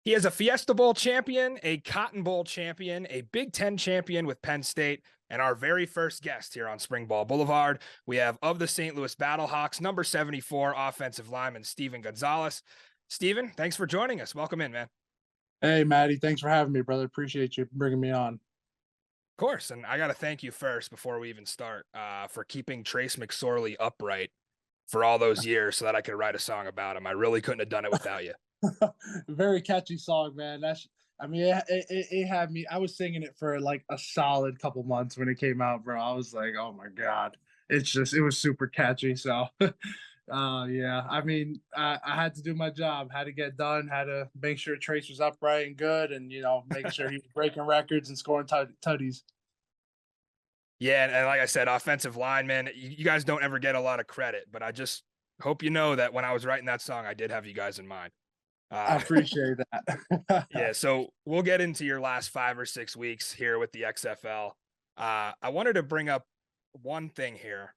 He is a Fiesta Bowl champion, a Cotton Bowl champion, a Big Ten champion with Penn State, and our very first guest here on Springball Boulevard. We have of the St. Louis Battlehawks, number 74 offensive lineman, Steven Gonzalez. Steven, thanks for joining us. Welcome in, man. Hey, Maddie. Thanks for having me, brother. Appreciate you bringing me on. Of course, and I got to thank you first before we even start for keeping Trace McSorley upright for all those years so that I could write a song about him. I really couldn't have done it without you. Very catchy song, man. It had me. I was singing it for like a solid couple months when it came out, bro. I was like, oh my God. It was super catchy. So, yeah, I had to do my job, had to get done, had to make sure Trace was upright and good and, making sure he was breaking records and scoring tutties. Yeah, and like I said, offensive lineman, you guys don't ever get a lot of credit, but I just hope you know that when I was writing that song, I did have you guys in mind. I appreciate that. Yeah, so we'll get into your last 5 or 6 weeks here with the XFL. I wanted to bring up one thing here.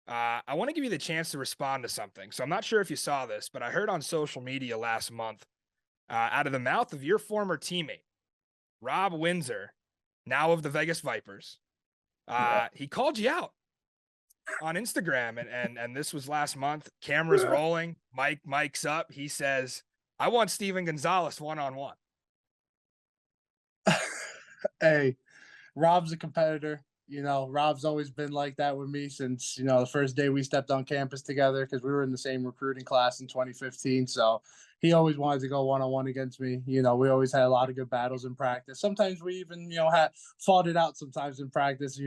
I want to give you the chance to respond to something. So I'm not sure if you saw this, but I heard on social media last month out of the mouth of your former teammate, Rob Windsor, now of the Vegas Vipers. He called you out on Instagram, and this was last month. Cameras rolling, mic's up. He says, I want Steven Gonzalez one-on-one. Hey, Rob's a competitor. Rob's always been like that with me since, the first day we stepped on campus together because we were in the same recruiting class in 2015. So he always wanted to go one-on-one against me. We always had a lot of good battles in practice. Sometimes we even, had fought it out sometimes in practice.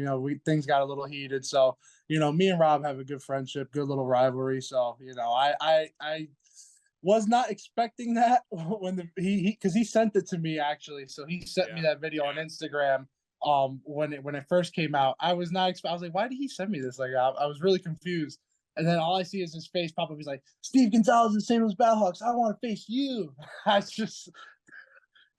Things got a little heated. So, me and Rob have a good friendship, good little rivalry. So, I was not expecting that when because he sent it to me actually. So he sent me that video on Instagram. When it first came out, I was not. I was like, why did he send me this? Like, I was really confused. And then all I see is his face pop up. He's like, Steve Gonzalez and St. Louis Battlehawks. I want to face you.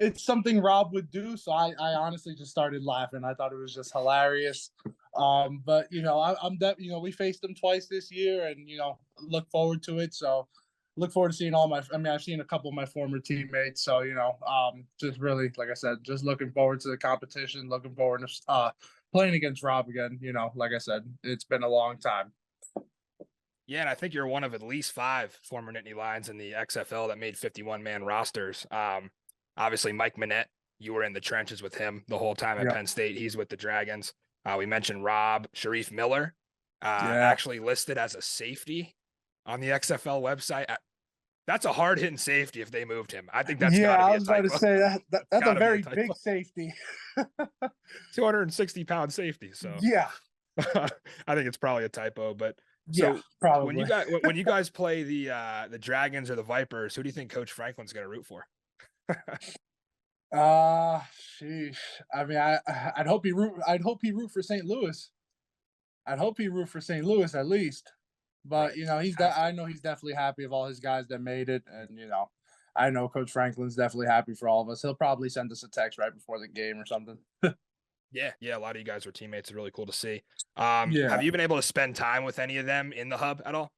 It's something Rob would do. So I honestly just started laughing. I thought it was just hilarious. But we faced them twice this year, and look forward to it. So. Look forward to seeing I've seen a couple of my former teammates. So, just really, like I said, just looking forward to the competition, looking forward to playing against Rob again. Like I said, it's been a long time. Yeah, and I think you're one of at least 5 former Nittany Lions in the XFL that made 51-man rosters. Obviously, Mike Manette, you were in the trenches with him the whole time at Penn State. He's with the Dragons. We mentioned Rob, Sharif Miller, actually listed as a safety on the XFL website. That's a hard-hitting safety if they moved him. I think that's gotta be a typo. I was about to say that's a very big safety. 260-pound safety. So yeah, I think it's probably a typo. But so probably when you guys play the Dragons or the Vipers, who do you think Coach Franklin's going to root for? Sheesh. I'd hope he root for St. Louis. I'd hope he root for St. Louis at least. But I know he's definitely happy of all his guys that made it, and I know Coach Franklin's definitely happy for all of us. He'll probably send us a text right before the game or something. Yeah, a lot of you guys are teammates. It's really cool to see. Have you been able to spend time with any of them in the hub at all?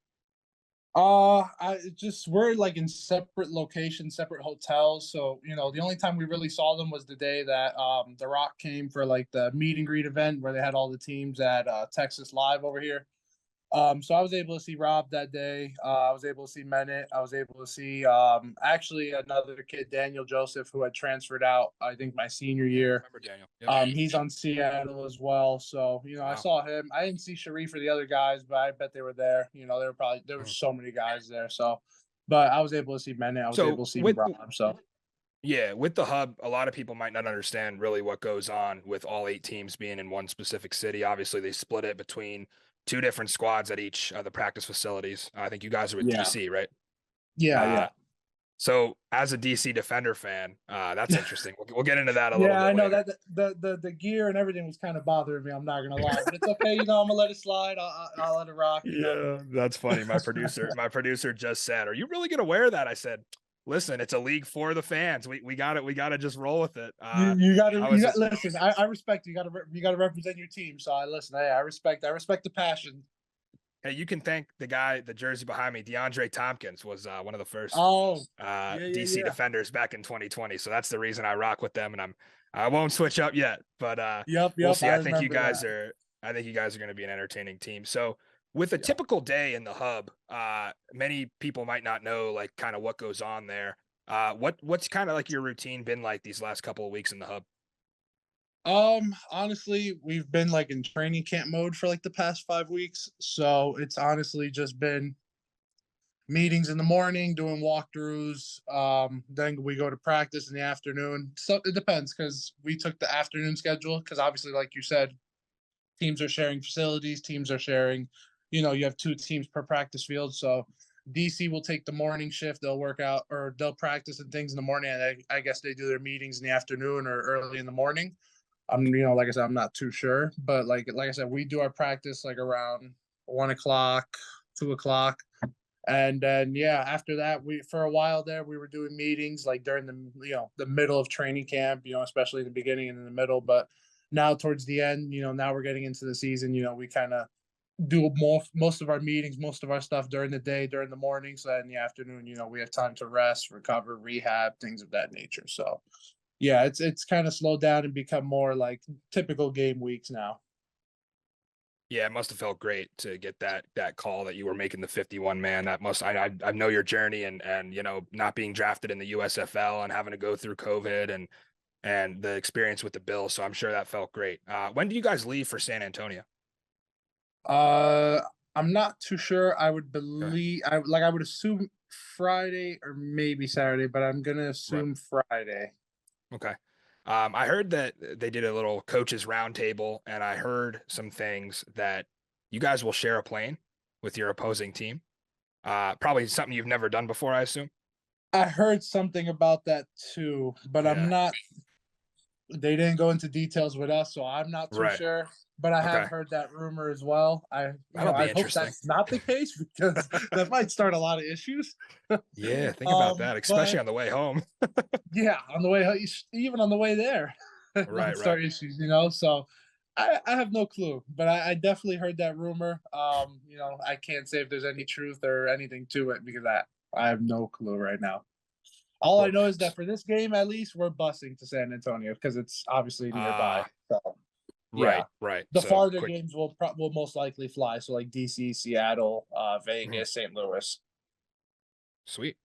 We're like in separate locations, separate hotels. So the only time we really saw them was the day that The Rock came for like the meet and greet event where they had all the teams at Texas Live over here. So I was able to see Rob that day. I was able to see Menet. I was able to see actually another kid, Daniel Joseph, who had transferred out, I think, my senior year. I remember Daniel. Yep. He's on Seattle as well. So, Wow. I saw him. I didn't see Sharif or the other guys, but I bet they were there. There were so many guys there. So, but I was able to see Menet. I was able to see Rob. So. Yeah, with the hub, a lot of people might not understand really what goes on with all 8 teams being in one specific city. Obviously, they split it between 2 different squads at each of the practice facilities. I think you guys are with DC, right? Yeah. So as a DC Defender fan, that's interesting. We'll get into that a little bit. Yeah, I know later. that the gear and everything was kind of bothering me. I'm not gonna lie, but it's okay. I'm gonna let it slide. I'll let it rock. Yeah, that's funny. My producer just said, "Are you really gonna wear that?" I said, "Listen, it's a league for the fans. We got it. We got to just roll with it." You got to listen. I respect you. You got to represent your team. So I listen. I respect the passion. Hey, you can thank the guy, the jersey behind me, DeAndre Tompkins was one of the first Oh, yeah, yeah, DC yeah. defenders back in 2020. So that's the reason I rock with them, and I won't switch up yet, but Yep, we'll yep. see. I remember that. I think you guys are going to be an entertaining team. So with a Yeah. typical day in the hub, many people might not know like kind of what goes on there. What's kind of like your routine been like these last couple of weeks in the hub? Honestly, we've been like in training camp mode for like the past 5 weeks. So it's honestly just been meetings in the morning, doing walkthroughs. Then we go to practice in the afternoon. So it depends because we took the afternoon schedule because obviously, like you said, teams are sharing facilities, teams are sharing, you have 2 teams per practice field. So DC will take the morning shift, they'll work out or they'll practice and things in the morning. And I guess they do their meetings in the afternoon or early in the morning. Like I said, I'm not too sure, but like I said, we do our practice like around 1 o'clock, 2 o'clock. And then yeah, after that, we for a while there we were doing meetings like during the middle of training camp, especially in the beginning and in the middle. But now towards the end, now we're getting into the season. We kind of do most of our meetings, most of our stuff during the day, during the morning. So in the afternoon, we have time to rest, recover, rehab, things of that nature. So yeah, it's kind of slowed down and become more like typical game weeks now. Yeah, it must have felt great to get that call that you were making the 51 man. That must I know your journey and not being drafted in the USFL and having to go through COVID and the experience with the Bills. So I'm sure that felt great. When do you guys leave for San Antonio? Uh, I'm not too sure. I would Okay. believe I would assume Friday or maybe Saturday, but I'm gonna Right. assume Friday. Okay. I heard that they did a little coaches roundtable, and I heard some things that you guys will share a plane with your opposing team. Probably something you've never done before, I assume. I heard something about that too, but I'm Yeah. not. They didn't go into details with us, so I'm not too Right. sure. But I have Okay. heard that rumor as well. That'll be I hope interesting. that's not the case because that might start a lot of issues. Yeah, think about that, especially But on the way home. yeah, on the way, even on the way there, it might Right, right. start issues. So I have no clue, but I definitely heard that rumor. I can't say if there's any truth or anything to it because I have no clue right now. All I Cool. know is that for this game, at least, we're busing to San Antonio because it's obviously nearby. Uh, So yeah, right, right. the So farther quick. games will most likely fly. So like DC, Seattle, Mhm. Vegas, St. Louis. Sweet.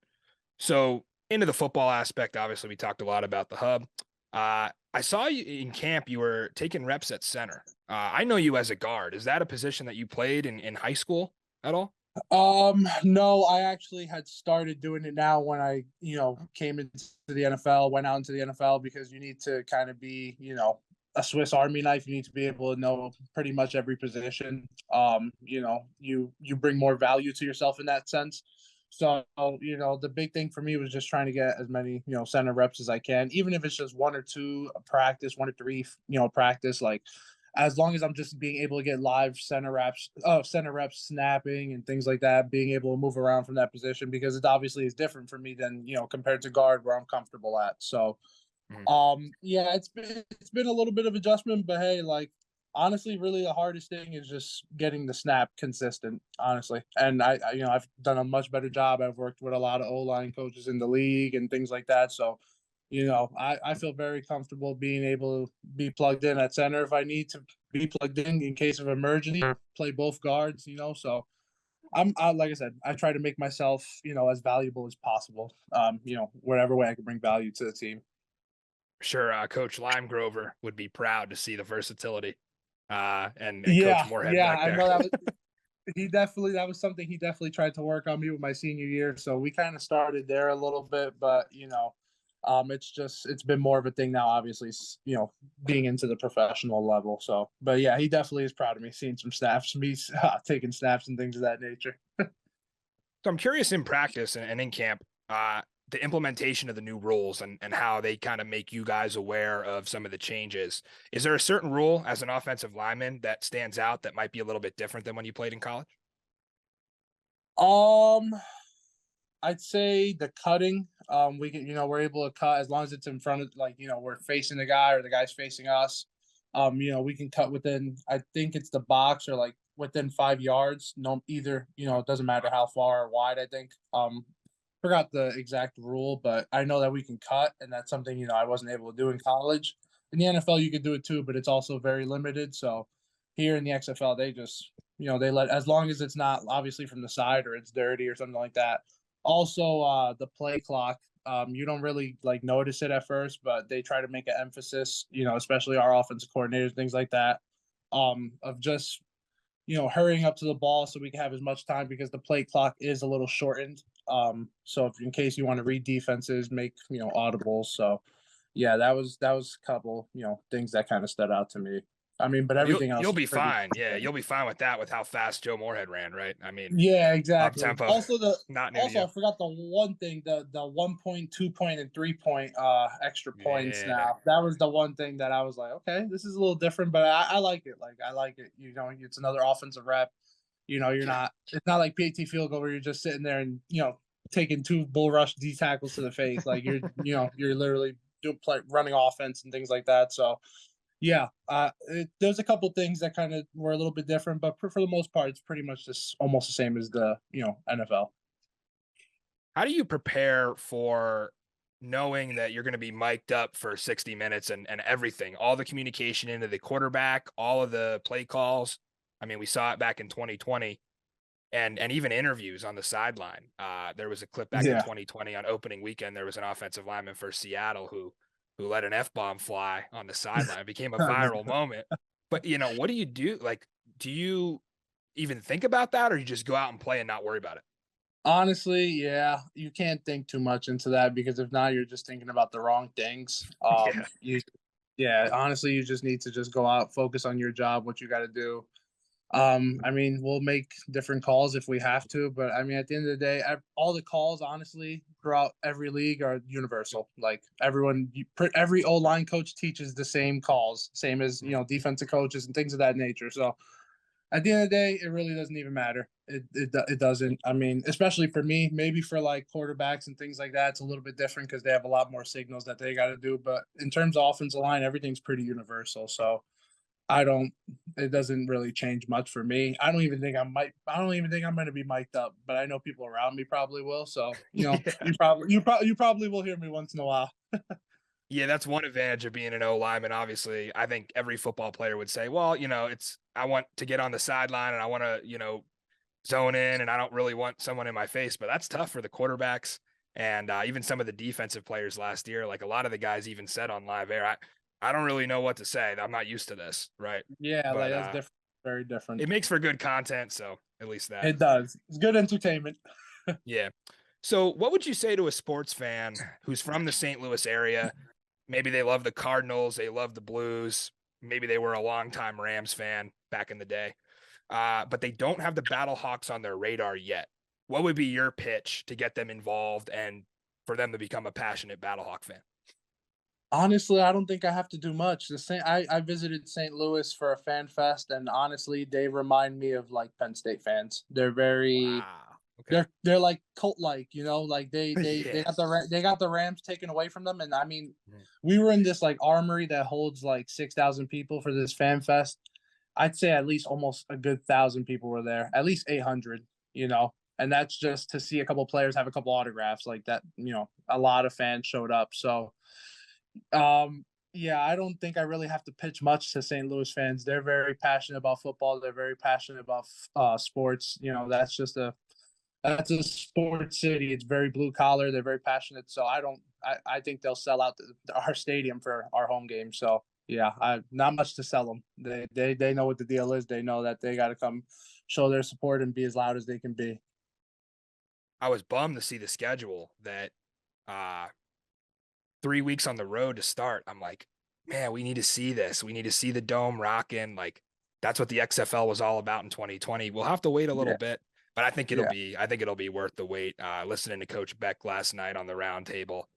So into the football aspect, obviously we talked a lot about the hub. I saw you in camp, you were taking reps at center. I know you as a guard. Is that a position that you played in high school at all? No, I actually had started doing it now when I, came into the NFL, went out into the NFL because you need to kind of be, a Swiss Army knife. You need to be able to know pretty much every position. You bring more value to yourself in that sense. So, the big thing for me was just trying to get as many, center reps as I can, even if it's just one or two a practice, 1 or 3, practice, like as long as I'm just being able to get live center reps snapping and things like that, being able to move around from that position because it obviously is different for me than compared to guard where I'm comfortable at. So Mhm. yeah, it's been a little bit of adjustment, but hey, like honestly, really the hardest thing is just getting the snap consistent, honestly. And I've done a much better job. I've worked with a lot of O-line coaches in the league and things like that. So, I feel very comfortable being able to be plugged in at center if I need to be plugged in case of emergency or play both guards. So like I said, I try to make myself, as valuable as possible. Whatever way I can bring value to the team. Sure, Coach Lime Grover would be proud to see the versatility, and Coach Yeah, Moorhead yeah, back I there. know that was something he definitely tried to work on me with my senior year. So we kind of started there a little bit, but it's been more of a thing now, obviously, being into the professional level. So, but yeah, he definitely is proud of me seeing some snaps, me taking snaps and things of that nature. So I'm curious in practice and in camp, the implementation of the new rules and how they kind of make you guys aware of some of the changes. Is there a certain rule as an offensive lineman that stands out that might be a little bit different than when you played in college? Um, I'd say the cutting. We can, we're able to cut as long as it's in front of, like, we're facing the guy or the guy's facing us. We can cut within. I think it's the box or like within 5 yards. No, either, it doesn't matter how far or wide, I think. Forgot the exact rule, but I know that we can cut, and that's something, I wasn't able to do in college. In the NFL, you could do it too, but it's also very limited. So here in the XFL, they just, they let, as long as it's not obviously from the side or it's dirty or something like that. Also, the play clock, you don't really like notice it at first, but they try to make an emphasis, especially our offensive coordinators, things like that, of just, hurrying up to the ball so we can have as much time because the play clock is a little shortened. So if in case you want to read defenses, make, audibles. So yeah, that was a couple, things that kind of stood out to me. I mean, but Well, everything else you'll is be pretty fine. Yeah, good. you'll be fine with that, with how fast Joe Moorhead ran, right? I mean, Yeah, up exactly. tempo, not new to Also you. I forgot the one thing, the 1 point, 2 point, and 3 point extra points Yeah, now. That was the one thing that I was like, okay, this is a little different, but I like it. Like I like it. It's another offensive rep. You're yeah. not, it's not like PAT field goal where you're just sitting there and taking two bull rush D tackles to the face. Like you're literally running offense and things like that. So yeah, there's a couple things that kind of were a little bit different, but for the most part, it's pretty much just almost the same as the NFL. How do you prepare for knowing that you're going to be mic'd up for 60 minutes and everything, all the communication into the quarterback, all of the play calls? I mean, we saw it back in 2020 and even interviews on the sideline. There was a clip back in Yeah. 2020 on opening weekend. There was an offensive lineman for Seattle who let an F-bomb fly on the sideline. It became a viral moment. But what do you do? Like, do you even think about that, or you just go out and play and not worry about it? Honestly, yeah, you can't think too much into that because if not, you're just thinking about the wrong things. Yeah. Yeah, honestly, you just need to just go out, focus on your job, what you got to do. I mean, we'll make different calls if we have to, but I mean, at the end of the day, all the calls, honestly, throughout every league are universal. Like everyone, every O line coach teaches the same calls, same as defensive coaches and things of that nature. So at the end of the day, it really doesn't even matter. It doesn't. I mean, especially for me, maybe for like quarterbacks and things like that, it's a little bit different because they have a lot more signals that they got to do. But in terms of offensive line, everything's pretty universal. So I don't. It doesn't really change much for me. I don't even think I might. I don't even think I'm going to be mic'd up. But I know people around me probably will. So Yeah. you probably will hear me once in a while. Yeah, that's one advantage of being an O lineman. Obviously, I think every football player would say, well, I want to get on the sideline and I want to, zone in and I don't really want someone in my face, but that's tough for the quarterbacks and even some of the defensive players last year. Like a lot of the guys even said on live air, I don't really know what to say. I'm not used to this. Right. Yeah, like But that's different. Very different. it makes for good content. So at least that. It does. It's good entertainment. Yeah. So what would you say to a sports fan who's from the St. Louis area? Maybe they love the Cardinals, they love the Blues. Maybe they were a longtime Rams fan back in the day, but they don't have the Battlehawks on their radar yet. What would be your pitch to get them involved and for them to become a passionate Battlehawk fan? Honestly, I don't think I have to do much. I visited St. Louis for a fan fest, and honestly, they remind me of like Penn State fans. They're very Wow. Okay. they're like cult like, like they Yeah. got the Rams taken away from them. And I mean, Mhm. we were in this like armory that holds like 6,000 people for this fan fest. I'd say at least almost a good 1,000 people were there, at least 800, and that's just to see a couple players have a couple autographs like that. A lot of fans showed up. So yeah, I don't think I really have to pitch much to St. Louis fans. They're very passionate about football. They're very passionate about sports. That's a sports city. It's very blue collar. They're very passionate. So I don't. I think they'll sell out our stadium for our home game. So yeah, not much to sell them. They know what the deal is. They know that they got to come show their support and be as loud as they can be. I was bummed to see the schedule that 3 weeks on the road to start. I'm like, man, we need to see this. We need to see the dome rocking. Like that's what the XFL was all about in 2020. We'll have to wait a little Yeah, bit, but yeah, I think it'll be worth the wait. Listening to Coach Beck last night on the round table.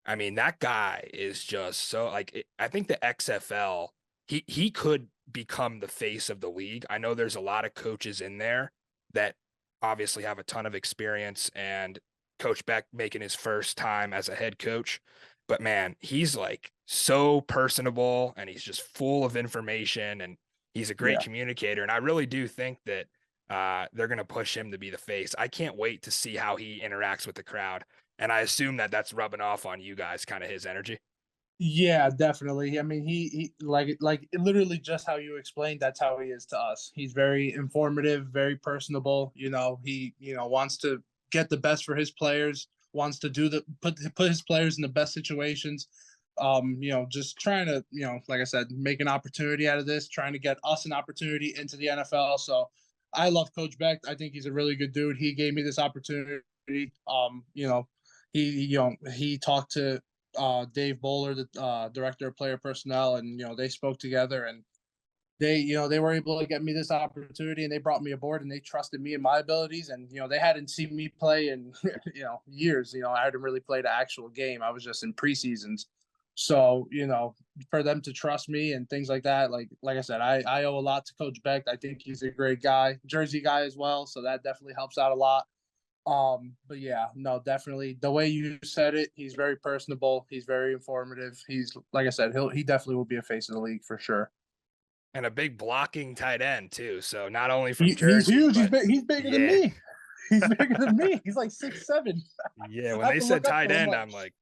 I mean, that guy is just so I think the XFL, he could become the face of the league. I know there's a lot of coaches in there that obviously have a ton of experience and Coach Beck making his first time as a head coach. But man, he's like so personable and he's just full of information and He's a great Yeah. communicator, and I really do think that they're going to push him to be the face. I can't wait to see how he interacts with the crowd, and I assume that that's rubbing off on you guys, kind of his energy. Yeah, definitely. I mean, he like literally just how you explained. That's how he is to us. He's very informative, very personable. He wants to get the best for his players. Wants to do the put his players in the best situations. Just trying to like I said, make an opportunity out of this. Trying to get us an opportunity into the NFL. So I love Coach Beck. I think he's a really good dude. He gave me this opportunity. He talked to Dave Bowler, the director of player personnel, and they spoke together, and they were able to get me this opportunity, and they brought me aboard, and they trusted me and my abilities, and they hadn't seen me play in years. I hadn't really played an actual game. I was just in preseasons, so for them to trust me and things like that, like I said, I owe a lot to Coach Beck. I think he's a great guy, Jersey guy as well, so that definitely helps out a lot. But yeah, no, definitely the way you said it, he's very personable, he's very informative. He's like I said, he definitely will be a face of the league for sure. And a big blocking tight end too. So not only from He's Jersey, huge. but He's bigger than yeah, me. He's bigger than me. He's like 6'7". yeah. I When have they to said look up tight to him end, like I'm like,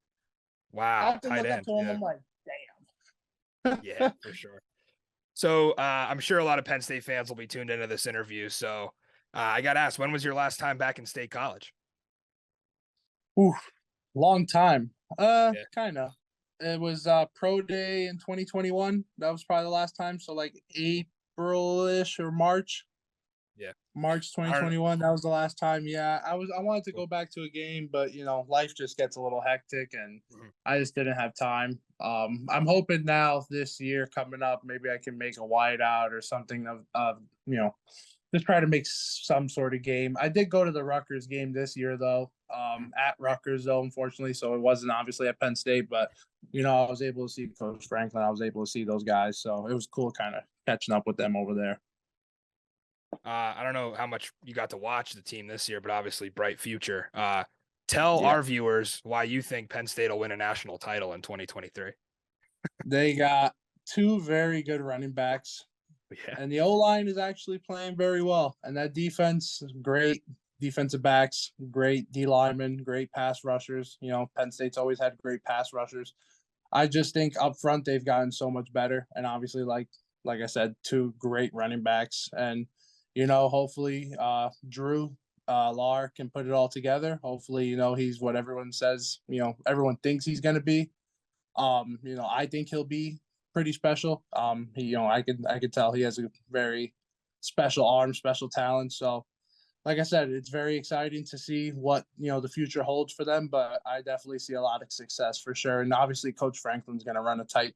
I wow, have to tight look up end. to him. Yeah, I'm like, yeah, for sure. So I'm sure a lot of Penn State fans will be tuned into this interview. So I got to ask, when was your last time back in State College? damn. Ooh, long time. Yeah, Kind of. It was pro day in 2021. That was probably the last time. So like April-ish or March. yeah. March I don't. 2021. That was the last time. Yeah, I wanted to go back to a game, but life just gets a little hectic, and Mhm. I just didn't have time. I'm hoping now this year coming up, maybe I can make a whiteout or something of just try to make some sort of game. I did go to the Rutgers game this year though, at Rutgers though, unfortunately, so it wasn't obviously at Penn State, but I was able to see Coach Franklin. I was able to see those guys, so it was cool, kind of catching up with them over there. I don't know how much you got to watch the team this year, but obviously bright future. Tell Yeah. our viewers why you think Penn State will win a national title in 2023. They got two very good running backs, Yeah. and the O line is actually playing very well. And that defense is great. Defensive backs, great D linemen, great pass rushers. Penn State's always had great pass rushers. I just think up front they've gotten so much better, and obviously, like I said, two great running backs, and hopefully, Drew Lar can put it all together. Hopefully, he's what everyone says. Everyone thinks he's going to be. I think he'll be pretty special. I could tell he has a very special arm, special talent. So, like I said, it's very exciting to see what the future holds for them. But I definitely see a lot of success for sure. And obviously, Coach Franklin's going to run a tight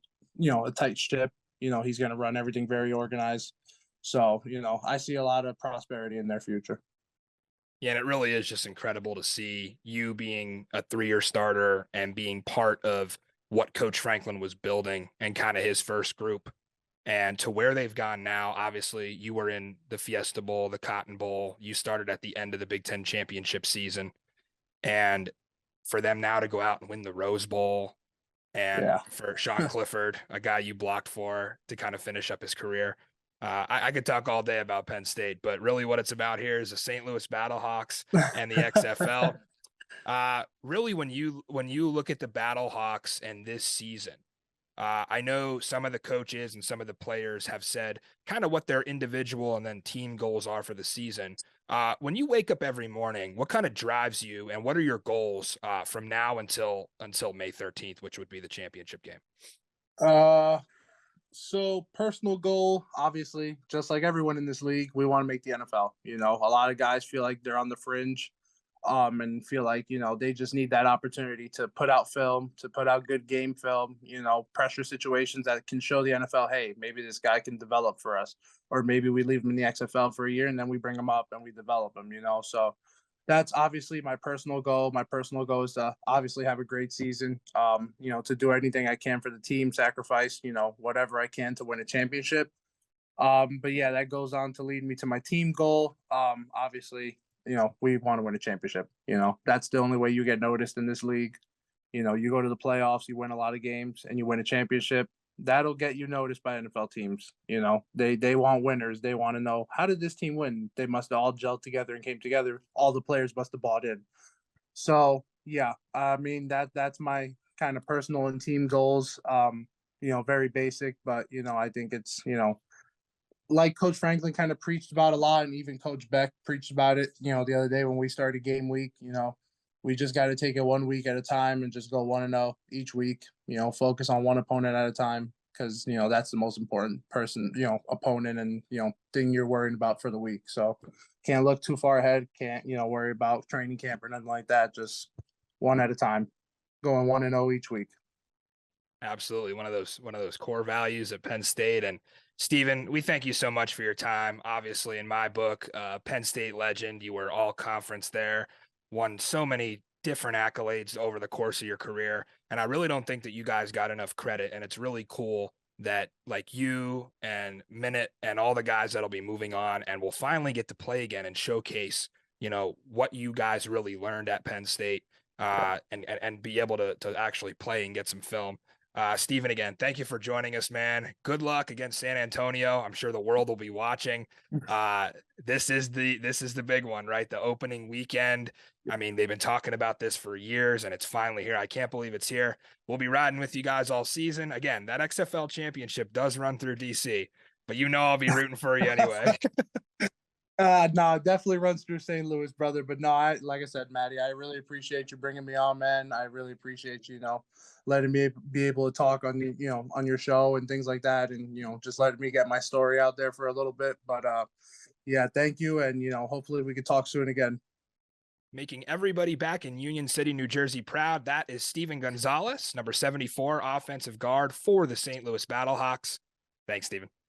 ship. He's going to run everything very organized. So, I see a lot of prosperity in their future. Yeah, and it really is just incredible to see you being a 3-year starter and being part of what Coach Franklin was building and kind of his first group, and to where they've gone now. Obviously, you were in the Fiesta Bowl, the Cotton Bowl. You started at the end of the Big Ten championship season. And for them now to go out and win the Rose Bowl, and Yeah. for Sean Clifford, a guy you blocked for, to kind of finish up his career. I could talk all day about Penn State, but really what it's about here is the St. Louis Battlehawks and the XFL. Really, when you look at the Battlehawks and this season, I know some of the coaches and some of the players have said kind of what their individual and then team goals are for the season. When you wake up every morning, what kind of drives you, and what are your goals from now until May 13th, which would be the championship game? So personal goal, obviously, just like everyone in this league, we want to make the NFL. A lot of guys feel like they're on the fringe, and feel like they just need that opportunity to put out film, to put out good game film. Pressure situations that can show the NFL, hey, maybe this guy can develop for us, or maybe we leave him in the XFL for a year and then we bring him up and we develop him. So that's obviously my personal goal. My personal goal is to obviously have a great season. To do anything I can for the team, sacrifice, whatever I can to win a championship. But yeah, that goes on to lead me to my team goal. Obviously, we want to win a championship. That's the only way you get noticed in this league. You go to the playoffs, you win a lot of games, and you win a championship. that'll get you noticed by NFL teams. You know, they want winners. They want to know, how did this team win? They must have all gelled together and came together. All the players must have bought in. So yeah, I mean that's my kind of personal and team goals. You know, very basic, but you know, I think it's, you know, like Coach Franklin kind of preached about a lot, and even Coach Beck preached about it, you know, the other day when we started game week. You know, we just got to take it 1 week at a time and just go 1-0 each week. You know, focus on one opponent at a time, because you know that's the most important person, you know, opponent, and you know thing you're worrying about for the week. So can't look too far ahead. Can't, you know, worry about training camp or nothing like that. Just one at a time, going 1-0 each week. Absolutely. One of those core values at Penn State. And Steven, we thank you so much for your time. Obviously, in my book, Penn State legend, you were all conference there, won so many different accolades over the course of your career. And I really don't think that you guys got enough credit. And it's really cool that like you and Minute and all the guys that'll be moving on and will finally get to play again and showcase, you know, what you guys really learned at Penn State, and be able to actually play and get some film. Steven, again, thank you for joining us, man. Good luck against San Antonio. I'm sure the world will be watching. This is the big one, right? The opening weekend. I mean, they've been talking about this for years, and it's finally here. I can't believe it's here. We'll be riding with you guys all season. Again, that XFL championship does run through DC, but you know I'll be rooting for you anyway. No, it definitely runs through St. Louis, brother. But no, I, like I said, Maddie, I really appreciate you bringing me on, man. I really appreciate you know, letting me be able to talk on the, you know, on your show and things like that, and you know, just letting me get my story out there for a little bit. But yeah, thank you, and you know, hopefully we could talk soon again. Making everybody back in Union City, New Jersey proud. That is Steven Gonzalez, number 74 offensive guard for the St. Louis Battlehawks. Thanks, Steven.